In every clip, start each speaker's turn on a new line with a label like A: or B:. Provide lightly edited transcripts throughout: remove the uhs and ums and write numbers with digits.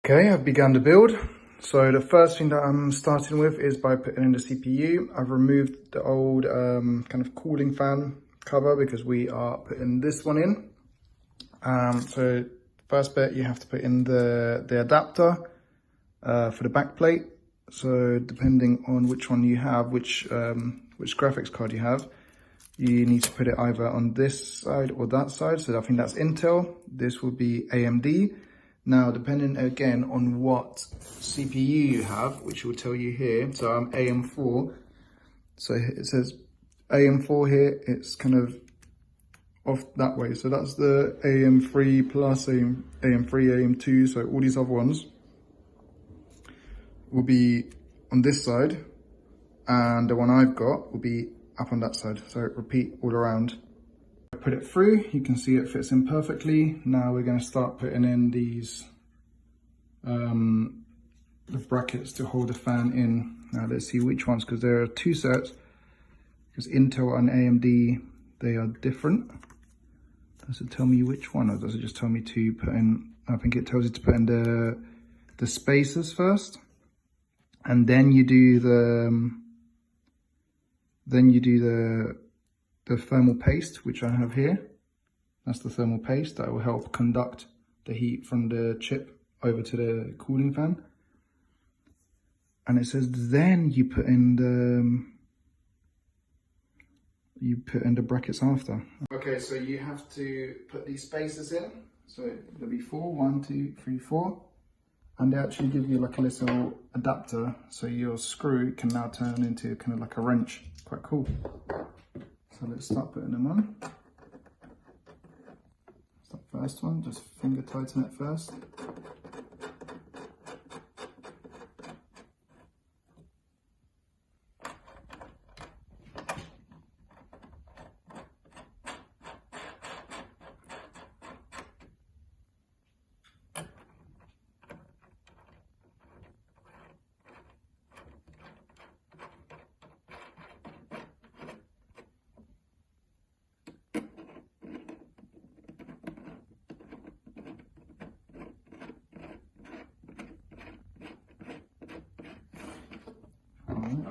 A: Okay, I've begun the build. So the first thing that I'm starting with is by putting in the CPU. I've removed the old kind of cooling fan cover because we are putting this one in. So first bit, you have to put in the adapter for the back plate. So depending on which one you have, which graphics card you have, you need to put it either on this side or that side. So I think that's Intel. This will be AMD. Now, depending again on what CPU you have, which will tell you here, so I'm AM4, so it says AM4 here, it's kind of off that way. So that's the AM3 plus AM3, AM2, so all these other ones will be on this side, and the one I've got will be up on that side. So repeat all around. Put it through, you can see it fits in perfectly. Now we're going to start putting in these the brackets to hold the fan in. Now let's see which ones, because there are two sets, because Intel and AMD, they are different. Does it tell me which one, or does it just tell me to put in, I think it tells you to put in the spacers first, and then you do the thermal paste, which I have here. That's the thermal paste that will help conduct the heat from the chip over to the cooling fan. And it says then you put in the brackets after. Okay, so you have to put these spacers in. So there'll be 4, 1, 2, 3, 4. And they actually give you like a little adapter, so your screw can now turn into kind of like a wrench. Quite cool. So let's start putting them on. That's the first one, just finger tighten it first.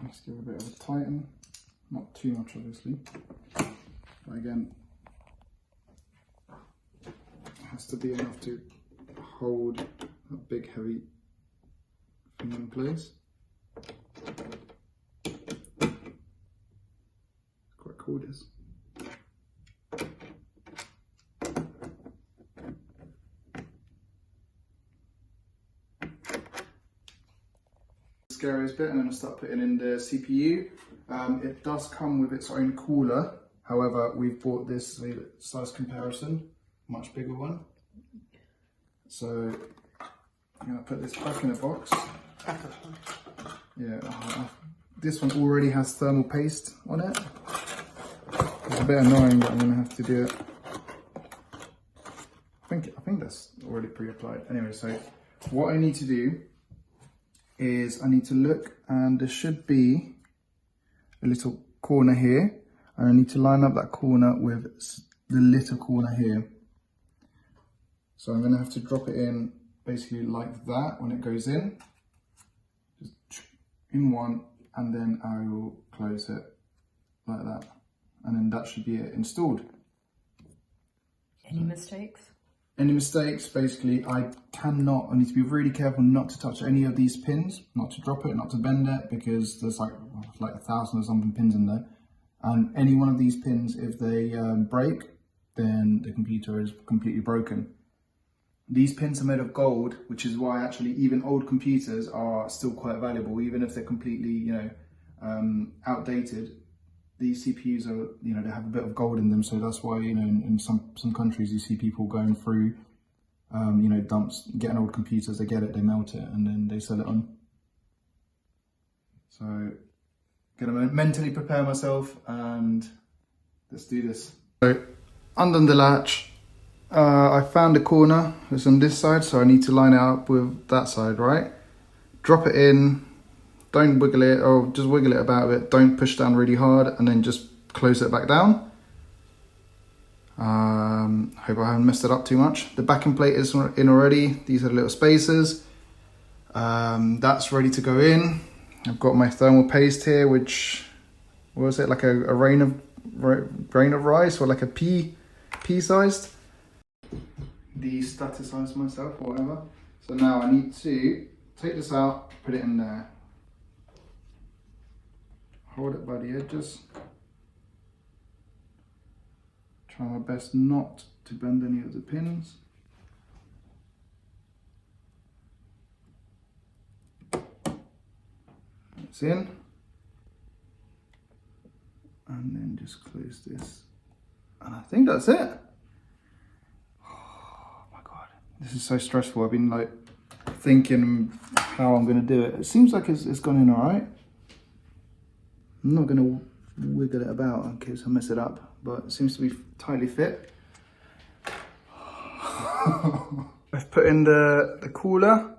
A: Let's give it a bit of a tighten, not too much obviously, but again, it has to be enough to hold a big heavy thing in place. Quite cool this. Scariest bit, and then I'll start putting in the CPU. It does come with its own cooler, however we've bought this size comparison, much bigger one. So I'm going to put this back in the box. Yeah, this one already has thermal paste on it. It's a bit annoying, but I'm going to have to do it. I think that's already pre-applied. Anyway, so what I need to do is I need to look, and there should be a little corner here, and I need to line up that corner with the little corner here. So I'm going to have to drop it in basically like that when it goes in, just in one, and then I will close it like that, and then that should be it installed.
B: Any mistakes?
A: Any mistakes, basically, I need to be really careful not to touch any of these pins, not to drop it, not to bend it, because there's like 1,000 or something pins in there. And any one of these pins, if they break, then the computer is completely broken. These pins are made of gold, which is why actually even old computers are still quite valuable, even if they're completely, outdated. These CPUs are, they have a bit of gold in them, so that's why, in some countries you see people going through, dumps, getting old computers, they get it, they melt it, and then they sell it on. So, gonna mentally prepare myself, and let's do this. So, under the latch, I found a corner, it's on this side, so I need to line it up with that side, right? Drop it in. Don't wiggle it, or just wiggle it about a bit. Don't push down really hard, and then just close it back down. Hope I haven't messed it up too much. The backing plate is in already. These are little spacers. That's ready to go in. I've got my thermal paste here, which, what was it, like a grain of rice, or like a pea sized. Destaticize myself or whatever. So now I need to take this out, put it in there, hold it by the edges, try my best not to bend any of the pins. It's in, and then just close this, and I think that's it. Oh my god, this is so stressful. I've been like thinking how I'm going to do it. It seems like it's gone in all right. I'm not going to wiggle it about in case I mess it up, but it seems to be tightly fit. I've put in the cooler.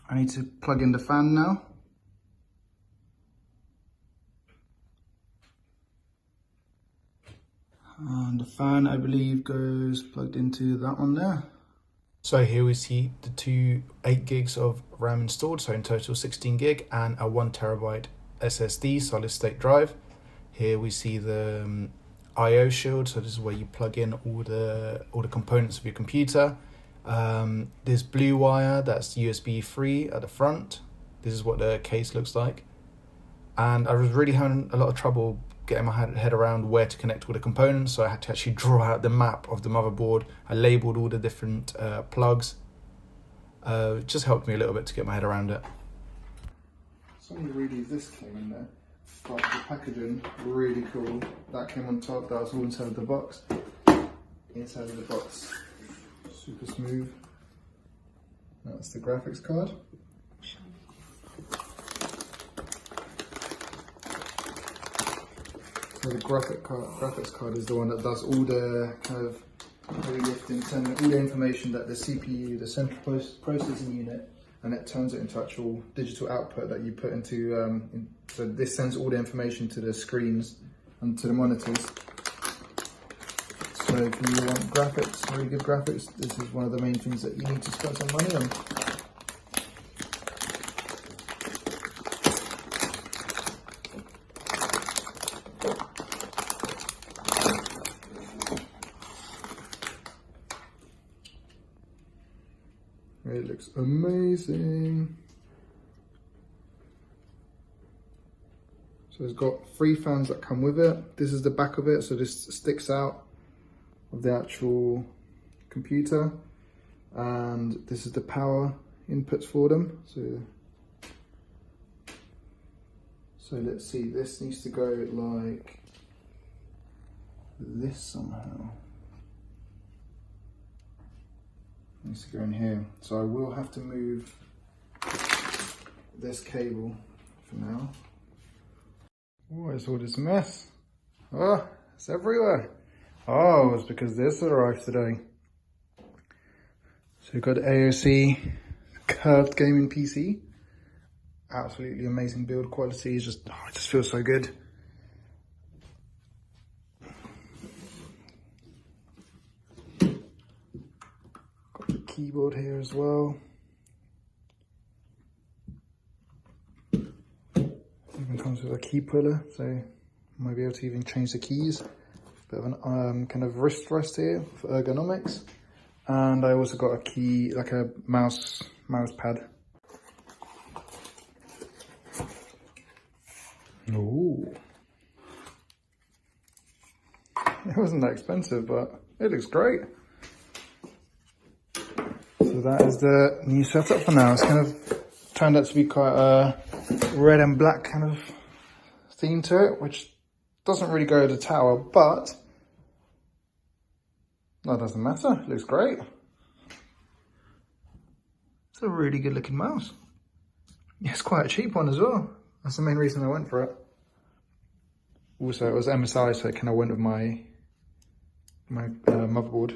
A: I need to plug in the fan now. And the fan, I believe, goes plugged into that one there. So here we see the two 8 gigs of RAM installed, so in total 16 gig, and a 1 terabyte SSD solid state drive. Here we see the IO shield, so this is where you plug in all the components of your computer. This blue wire, that's USB 3 at the front. This is what the case looks like. And I was really having a lot of trouble getting my head around where to connect all the components, so I had to actually draw out the map of the motherboard. I labeled all the different plugs. It just helped me a little bit to get my head around it. Something really, this came in there, but the packaging, really cool. That came on top, that was all inside of the box. Inside of the box, super smooth. That's the graphics card. So the graphics card is the one that does all the kind of heavy lifting, sending all the information that the CPU, the central processing unit, and it turns it into actual digital output that you put into, so this sends all the information to the screens and to the monitors. So if you want graphics, really good graphics, this is one of the main things that you need to spend some money on. It looks amazing. So it's got 3 fans that come with it. This is the back of it, so this sticks out of the actual computer. And this is the power inputs for them. So let's see, this needs to go like this somehow. Needs to go in here. So I will have to move this cable for now. What is all this mess? Oh, it's everywhere. Oh, it's because this arrived today. So we've got AOC curved gaming PC. Absolutely amazing build quality. It's just, oh, it just feels so good. Keyboard here as well. Even comes with a key puller, so you might be able to even change the keys. Bit of an kind of wrist rest here for ergonomics. And I also got a key, like a mouse pad. Ooh. It wasn't that expensive, but it looks great. So that is the new setup for now. It's kind of turned out to be quite a red and black kind of theme to it, which doesn't really go with the tower, but that doesn't matter. It looks great. It's a really good looking mouse. It's quite a cheap one as well. That's the main reason I went for it. Also, it was MSI, so it kind of went with my motherboard.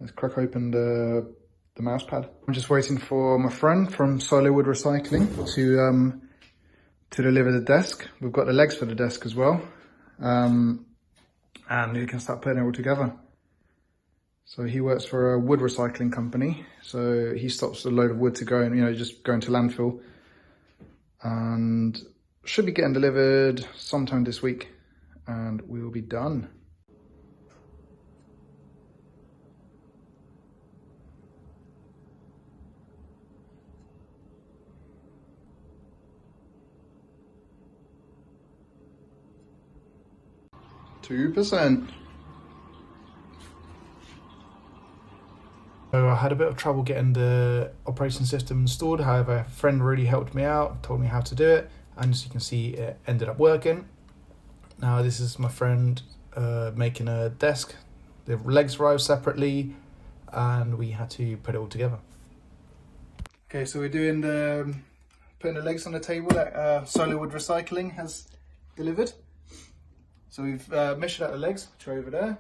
A: Let's crack open the mouse pad. I'm just waiting for my friend from Solid Recycling to deliver the desk. We've got the legs for the desk as well. And we can start putting it all together. So he works for a wood recycling company. So he stops a load of wood to go and, just go into landfill. And should be getting delivered sometime this week. And we will be done. %. So I had a bit of trouble getting the operating system installed. However, a friend really helped me out, told me how to do it. And as you can see, it ended up working. Now this is my friend making a desk. The legs arrived separately and we had to put it all together. Okay, so we're doing putting the legs on the table that Solar Wood Recycling has delivered. So we've measured out the legs, which are over there.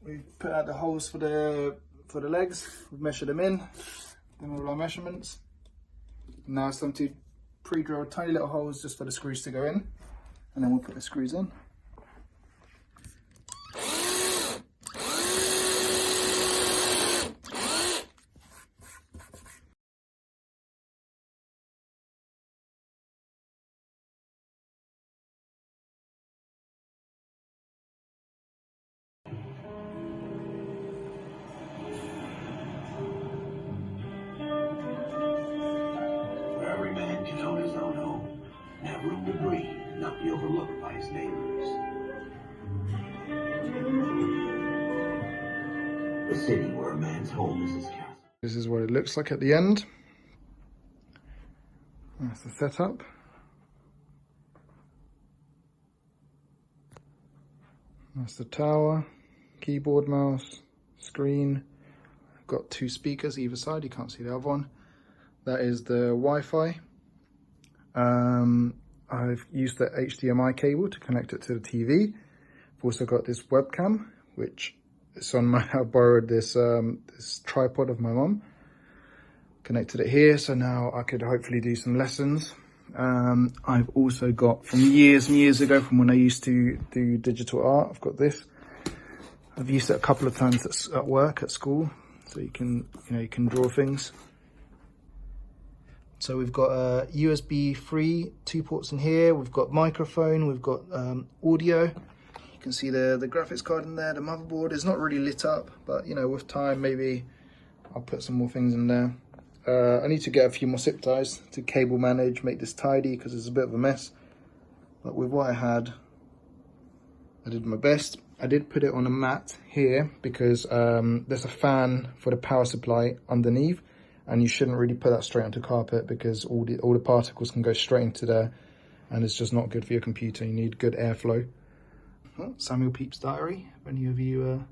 A: We've put out the holes for the legs. We've measured them in, done all our measurements. Now it's time to pre-drill tiny little holes just for the screws to go in, and then we'll put the screws in.
C: Every man can own his own home and have room to breathe and not be overlooked by his neighbors. The city where a man's home is his castle.
A: This is what it looks like at the end. That's the setup. That's the tower, keyboard, mouse, screen. I've got 2 speakers either side, you can't see the other one. That is the Wi-Fi. I've used the HDMI cable to connect it to the TV. I've also got this webcam, which is on my, I borrowed this this tripod of my mum. Connected it here, so now I could hopefully do some lessons. I've also got, from years and years ago, from when I used to do digital art, I've got this. I've used it a couple of times at work, at school, so you can draw things. So we've got a USB 3, 2 ports in here. We've got microphone, we've got audio. You can see the graphics card in there. The motherboard is not really lit up, but with time, maybe I'll put some more things in there. I need to get a few more zip ties to cable manage, make this tidy because it's a bit of a mess. But with what I had, I did my best. I did put it on a mat here because there's a fan for the power supply underneath, and you shouldn't really put that straight onto carpet because all the particles can go straight into there, and it's just not good for your computer. You need good airflow. Oh, Samuel Pepys' diary, if any of you are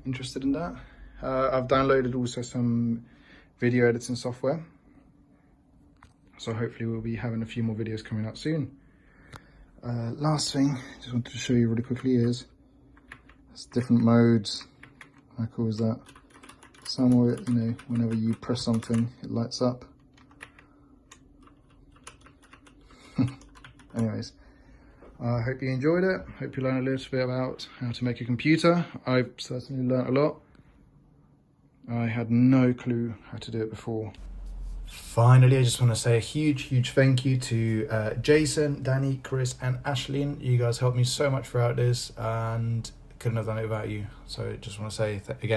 A: interested in that. I've downloaded also some video editing software, so hopefully we'll be having a few more videos coming out soon. Last thing, just wanted to show you really quickly is different modes. How cool is that? Somewhere, whenever you press something, it lights up. Anyways, I hope you enjoyed it. Hope you learned a little bit about how to make a computer. I've certainly learned a lot. I had no clue how to do it before. Finally, I just want to say a huge thank you to Jason, Danny, Chris and Ashlyn. You guys helped me so much throughout this and couldn't have done it without you. So just want to say again.